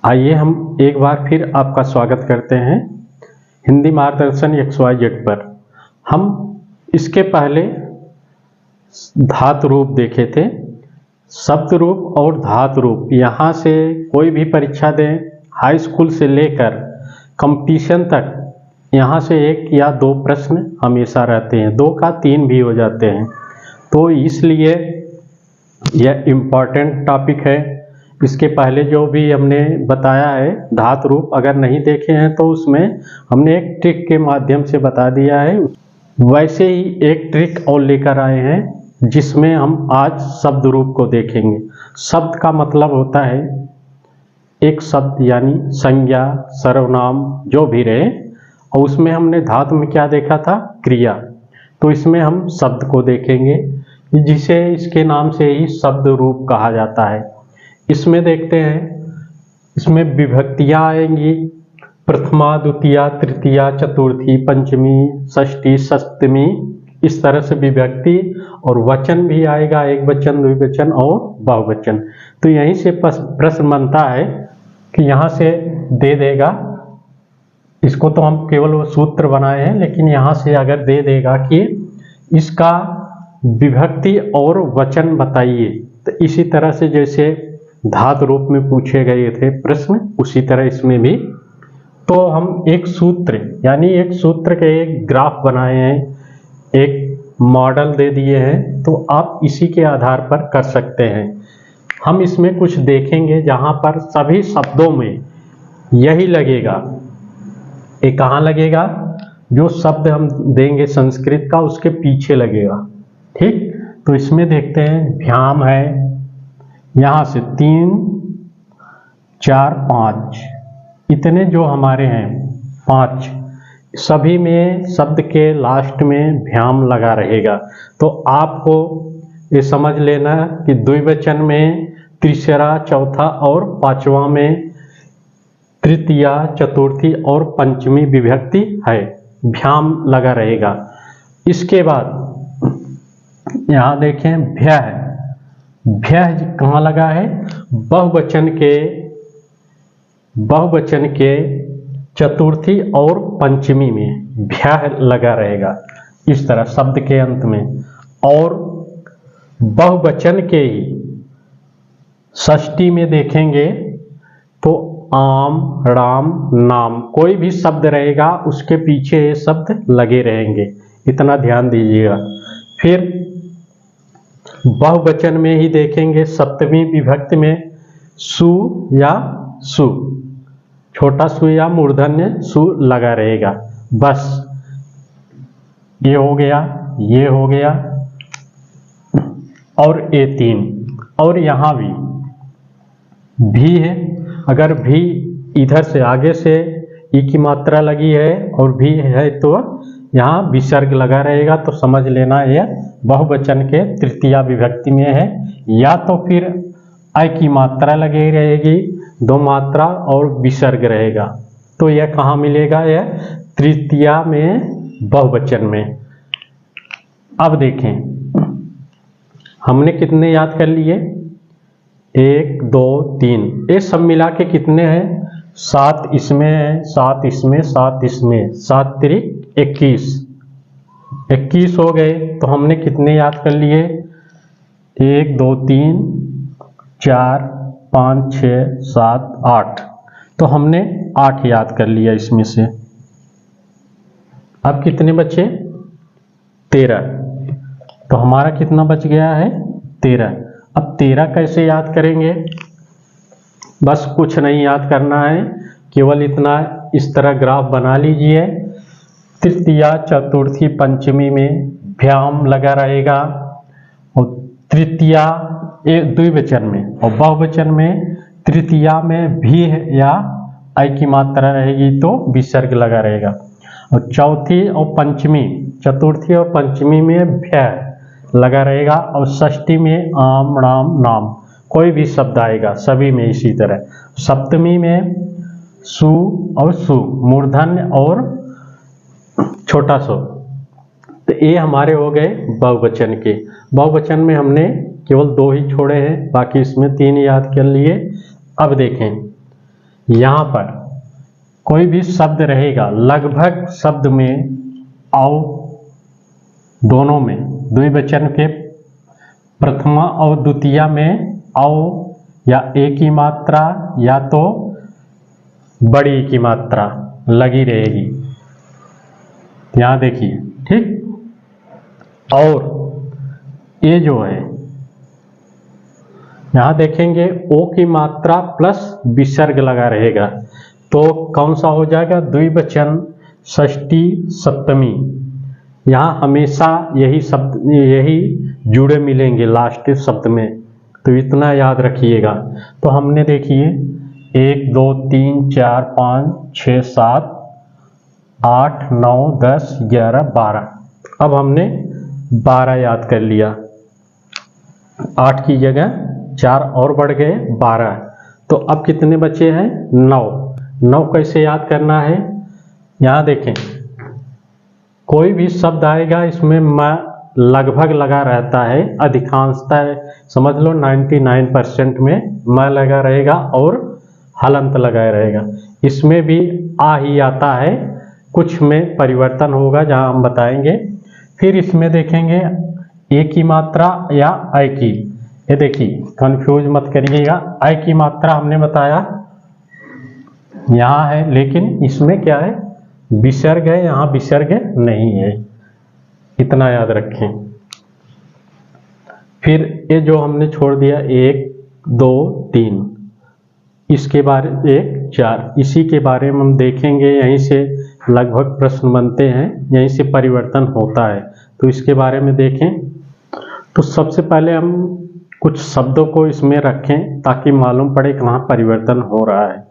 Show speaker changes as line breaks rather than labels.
आइए हम एक बार फिर आपका स्वागत करते हैं हिंदी मार्गदर्शन XYZ पर। हम इसके पहले धातु रूप देखे थे, शब्द रूप और धातु रूप। यहाँ से कोई भी परीक्षा दें, हाई स्कूल से लेकर कंपटीशन तक, यहाँ से 1 या 2 प्रश्न हमेशा रहते हैं, 2 का 3 भी हो जाते हैं। तो इसलिए यह इम्पॉर्टेंट टॉपिक है। इसके पहले जो भी हमने बताया है धातु रूप, अगर नहीं देखे हैं तो उसमें हमने एक ट्रिक के माध्यम से बता दिया है। वैसे ही एक ट्रिक और लेकर आए हैं जिसमें हम आज शब्द रूप को देखेंगे। शब्द का मतलब होता है एक शब्द, यानी संज्ञा, सर्वनाम जो भी रहे, और उसमें हमने धातु में क्या देखा था, क्रिया। तो इसमें हम शब्द को देखेंगे, जिसे इसके नाम से ही शब्द रूप कहा जाता है। इसमें देखते हैं, इसमें विभक्तियाँ आएंगी, प्रथमा, द्वितीया, तृतीया, चतुर्थी, पंचमी, षष्ठी, सप्तमी, इस तरह से विभक्ति। और वचन भी आएगा, एक वचन, द्विवचन और बहुवचन। तो यहीं से प्रश्न बनता है कि यहाँ से दे देगा, इसको तो हम केवल वो सूत्र बनाए हैं, लेकिन यहाँ से अगर दे देगा कि इसका विभक्ति और वचन बताइए, तो इसी तरह से जैसे धातु रूप में पूछे गए थे प्रश्न, उसी तरह इसमें भी। तो हम एक सूत्र, यानी एक सूत्र के एक ग्राफ बनाए हैं, एक मॉडल दे दिए हैं, तो आप इसी के आधार पर कर सकते हैं। हम इसमें कुछ देखेंगे जहाँ पर सभी शब्दों में यही लगेगा। ये कहाँ लगेगा, जो शब्द हम देंगे संस्कृत का उसके पीछे लगेगा। ठीक, तो इसमें देखते हैं, भ्याम है, यहाँ से 3, 4, 5, इतने जो हमारे हैं 5, सभी में शब्द के लास्ट में भ्याम लगा रहेगा। तो आपको ये समझ लेना कि द्विवचन में तीसरा, चौथा और पांचवा में तृतीया, चतुर्थी और पंचमी विभक्ति है, भ्याम लगा रहेगा। इसके बाद यहाँ देखें, भ्य है, भ्य कहाँ लगा है, बहुवचन के चतुर्थी और पंचमी में भ्य लगा रहेगा, इस तरह शब्द के अंत में। और बहुवचन के ही षष्ठी में देखेंगे तो आम, राम, नाम, कोई भी शब्द रहेगा उसके पीछे ये शब्द लगे रहेंगे, इतना ध्यान दीजिएगा। फिर बहुवचन में ही देखेंगे सप्तमी विभक्ति में सु या सु, छोटा सु या मूर्धन्य सु लगा रहेगा। बस ये हो गया, ये हो गया, और ये 3। और यहाँ भी है, अगर भी इधर से आगे से ई की मात्रा लगी है और भी है तो यहाँ विसर्ग लगा रहेगा, तो समझ लेना यह बहुवचन के तृतीया विभक्ति में है। या तो फिर अ की मात्रा लगी रहेगी, 2 मात्रा और विसर्ग रहेगा, तो यह कहाँ मिलेगा, यह तृतीया में बहुवचन में। अब देखें, हमने कितने याद कर लिए, 1, 2, 3, ये सब मिला के कितने हैं, 7 इसमें है, 7 इसमें, 7 इसमें, 7 त्रिक 21 हो गए। तो हमने कितने याद कर लिए, 1, 2, 3, 4, 5, 6, 7, 8। तो हमने 8 याद कर लिया इसमें से। अब कितने बचे, 13। तो हमारा कितना बच गया है, 13। अब 13 कैसे याद करेंगे, बस कुछ नहीं याद करना है, केवल इतना, इस तरह ग्राफ बना लीजिए। तृतीया, चतुर्थी, पंचमी में भ्याम लगा रहेगा, और तृतीया द्विवचन में, और बहुवचन में तृतीया में भी या अ की मात्रा रहेगी तो विसर्ग लगा रहेगा। और चौथी और पंचमी, चतुर्थी और पंचमी में भ्य लगा रहेगा, और षष्ठी में आम, राम, नाम, कोई भी शब्द आएगा सभी में इसी तरह। सप्तमी में सु और सु, मूर्धन्य और छोटा सु। तो ये हमारे हो गए बहुवचन के। बहुवचन में हमने केवल 2 ही छोड़े हैं, बाकी इसमें 3 याद कर लिए। अब देखें, यहाँ पर कोई भी शब्द रहेगा, लगभग शब्द में औ दोनों में, द्विवचन के प्रथमा और द्वितीया में औ या एक की मात्रा या तो बड़ी की मात्रा लगी रहेगी। यहाँ देखिए, ठीक। और ये जो है, यहाँ देखेंगे ओ की मात्रा प्लस विसर्ग लगा रहेगा, तो कौन सा हो जाएगा? द्विवचन षष्ठी सप्तमी। यहाँ हमेशा यही शब्द, यही जुड़े मिलेंगे लास्ट शब्द में, तो इतना याद रखिएगा। तो हमने देखिए 1 2 3 4 5 6 7 8 9 10 11 12, अब हमने 12 याद कर लिया। 8 की जगह 4 और बढ़ गए 12, तो अब कितने बचे हैं? 9। 9 कैसे याद करना है? यहाँ देखें, कोई भी शब्द आएगा इसमें म लगभग लगा रहता है, अधिकांशतः समझ लो 99% में म लगा रहेगा और हलंत लगा रहेगा। इसमें भी आ ही आता है, कुछ में परिवर्तन होगा जहाँ हम बताएंगे। फिर इसमें देखेंगे ए की मात्रा या ऐ की। ये देखिए, कंफ्यूज मत करिएगा, ऐ की मात्रा हमने बताया यहाँ है, लेकिन इसमें क्या है? विसर्ग है, यहाँ विसर्ग नहीं है, इतना याद रखें। फिर ये जो हमने छोड़ दिया 1 2 3, इसके बारे 1 4, इसी के बारे में हम देखेंगे। यहीं से लगभग प्रश्न बनते हैं, यहीं से परिवर्तन होता है, तो इसके बारे में देखें। तो सबसे पहले हम कुछ शब्दों को इसमें रखें ताकि मालूम पड़े कहाँ परिवर्तन हो रहा है।